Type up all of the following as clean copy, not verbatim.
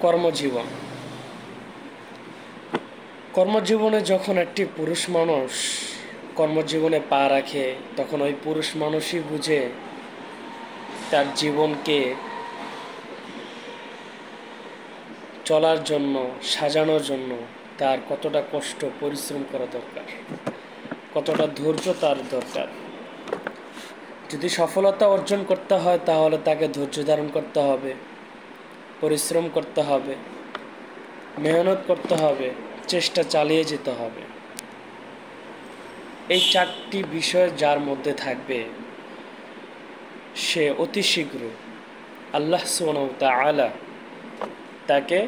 কর্মজীবন কর্মজীবনে যখন একটি পুরুষ মানুষ কর্মজীবনে পা রাখে, তখন ওই পুরুষ মানুষই বুঝে তার জীবনকে চলার জন্য, সাজানোর জন্য তার কতটা কষ্ট পরিশ্রম করা দরকার, কতটা ধৈর্য তার দরকার। যদি সফলতা অর্জন করতে হয় তাহলে তাকে ধৈর্য ধারণ করতে হবে, পরিশ্রম করতে হবে, মেহনত করতে হবে, চেষ্টা চালিয়ে যেতে হবে। এই 4টি বিষয় যার মধ্যে থাকবে, সে অতি শীঘ্র আল্লাহ সুবহানাহু ওয়া তাআলা তাকে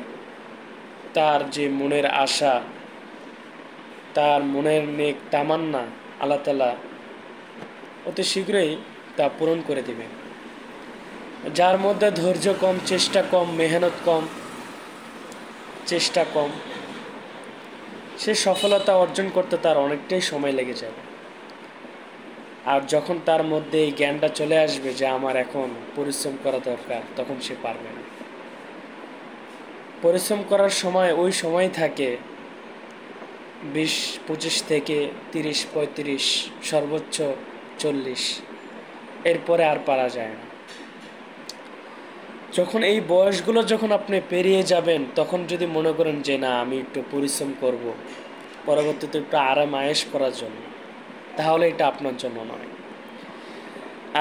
তার যে মনের আশা, তার মনের নেক তামান্না আল্লাহ তাআলা অতি শীঘ্রই তা পূরণ করে দেবে। যার মধ্যে ধৈর্য কম, চেষ্টা কম, মেহনত কম, চেষ্টা কম, সে সফলতা অর্জন করতে তার অনেকটাই সময় লেগে যাবে। আর যখন তার মধ্যে এই জ্ঞানটা চলে আসবে যে আমার এখন পরিশ্রম করা দরকার, তখন সে পারবে না। পরিশ্রম করার সময় ওই সময় থাকে 20-25 থেকে 30-35, সর্বোচ্চ 40, এরপরে আর পারা যায় না। যখন এই বয়সগুলো যখন আপনি পেরিয়ে যাবেন, তখন যদি মনে করেন যে না আমি একটু পরিশ্রম করব পরবর্তীতে একটু আরাম আয়েশ করার জন্য, তাহলে এটা আপনার জন্য নয়।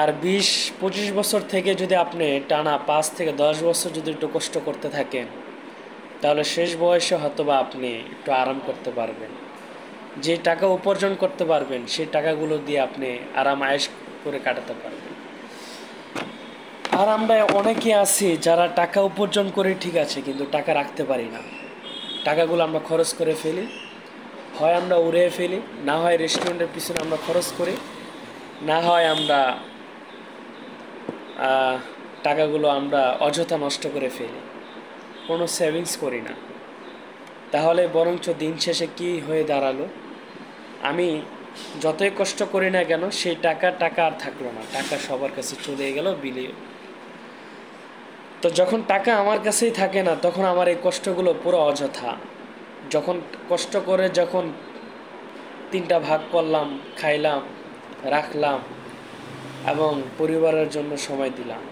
আর 20-25 বছর থেকে যদি আপনি টানা 5 থেকে 10 বছর যদি একটু কষ্ট করতে থাকেন, তাহলে শেষ বয়সে হয়তোবা আপনি একটু আরাম করতে পারবেন। যে টাকা উপার্জন করতে পারবেন, সেই টাকাগুলো দিয়ে আপনি আরাম আয়েশ করে কাটাতে পারবেন। আর আমরা অনেকে আছি যারা টাকা উপার্জন করে ঠিক আছে, কিন্তু টাকা রাখতে পারি না। টাকাগুলো আমরা খরচ করে ফেলি, হয় আমরা উড়িয়ে ফেলি, না হয় রেস্টুরেন্টের পিছনে আমরা খরচ করি, না হয় আমরা টাকাগুলো আমরা অযথা নষ্ট করে ফেলি, কোনো সেভিংস করি না। তাহলে বরঞ্চ দিন শেষে কি হয়ে দাঁড়ালো, আমি যতই কষ্ট করি না কেন সেই টাকা আর থাকলো না, টাকা সবার কাছে চলে গেল বিলিয়ে। তো যখন টাকা আমার কাছেই থাকে না, তখন আমার এই কষ্টগুলো পুরো অযথা। যখন কষ্ট করে যখন 3টা ভাগ করলাম, খাইলাম, রাখলাম এবং পরিবারের জন্য সময় দিলাম,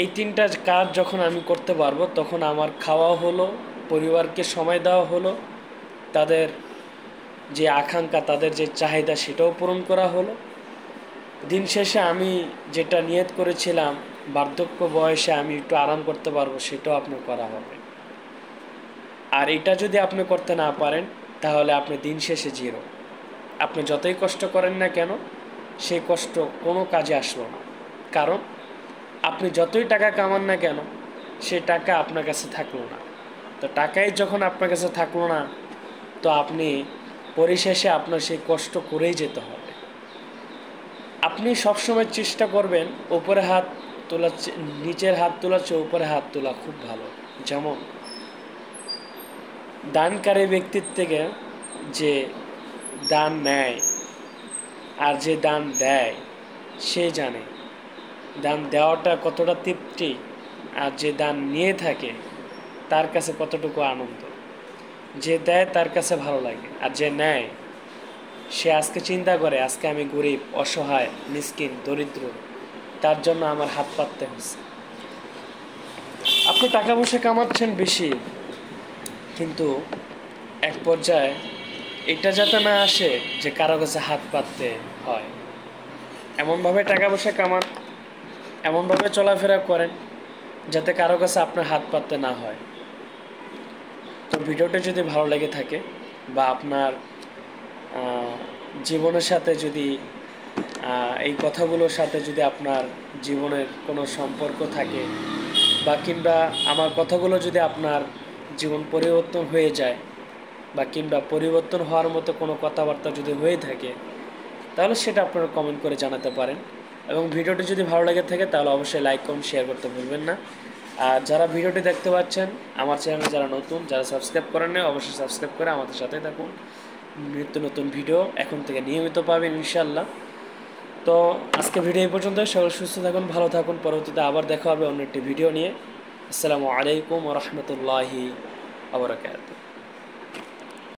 এই 3টা কাজ যখন আমি করতে পারবো, তখন আমার খাওয়াও হলো, পরিবারকে সময় দেওয়া হলো, তাদের যে আকাঙ্ক্ষা, তাদের যে চাহিদা সেটাও পূরণ করা হলো। দিন শেষে আমি যেটা নিয়ত করেছিলাম বার্ধক্য বয়সে আমি একটু আরাম করতে পারবো, সেটাও আপনার করা হবে। আর এটা যদি আপনি করতে না পারেন, তাহলে আপনি দিন শেষে জিরো। আপনি যতই কষ্ট করেন না কেন, সেই কষ্ট কোনো কাজে আসলো না। কারণ আপনি যতই টাকা কামান না কেন, সেই টাকা আপনার কাছে থাকলো না। তো টাকাই যখন আপনার কাছে থাকলো না, তো আপনি পরিশেষে আপনার সেই কষ্ট করেই যেতে হবে। আপনি সবসময় চেষ্টা করবেন উপরে হাত তোলা, নিচের হাত তোলার চেয়ে উপরে হাত তোলা খুব ভালো। যেমন দানকারী ব্যক্তির থেকে যে দান নেয় আর যে দান দেয়, সে জানে দান দেওয়াটা কতটা তৃপ্তি, আর যে দান নিয়ে থাকে তার কাছে কতটুকু আনন্দ। যে দেয় তার কাছে ভালো লাগে, আর যে নেয় সে আজকে চিন্তা করে আজকে আমি গরিব, অসহায়, মিসকিন, দরিদ্র, তার জন্য আমার হাত পাততে হচ্ছে। আপনি টাকা পয়সা কামাচ্ছেন বেশি, কিন্তু এক পর্যায়ে এটা যাতে না আসে যে কারো কাছে হাত পাততে হয়। এমনভাবে টাকা পয়সা কামান, এমনভাবে চলাফেরা করেন যাতে কারো কাছে আপনার হাত পাততে না হয়। তো ভিডিওটা যদি ভালো লেগে থাকে বা আপনার জীবনের সাথে যদি এই কথাগুলোর সাথে যদি আপনার জীবনের কোনো সম্পর্ক থাকে, বা কিংবা আমার কথাগুলো যদি আপনার জীবন পরিবর্তন হয়ে যায়, বা কিংবা পরিবর্তন হওয়ার মতো কোনো কথাবার্তা যদি হয়ে থাকে, তাহলে সেটা আপনারা কমেন্ট করে জানাতে পারেন। এবং ভিডিওটি যদি ভালো লেগে থাকে তাহলে অবশ্যই লাইক, কমেন্ট, শেয়ার করতে ভুলবেন না। আর যারা ভিডিওটি দেখতে পাচ্ছেন, আমার চ্যানেলে যারা নতুন, যারা সাবস্ক্রাইব করেন না, অবশ্যই সাবস্ক্রাইব করে আমাদের সাথে থাকুন। নিত্য নতুন ভিডিও এখন থেকে নিয়মিত পাবেন ইনশাআল্লাহ। তো আজকে ভিডিও এই পর্যন্ত। সকল সুস্থ থাকুন, ভালো থাকুন। পরবর্তীতে আবার দেখা হবে অন্য একটি ভিডিও নিয়ে। আসসালামু আলাইকুম ওয়া রাহমাতুল্লাহি ওয়া বারাকাতুহু।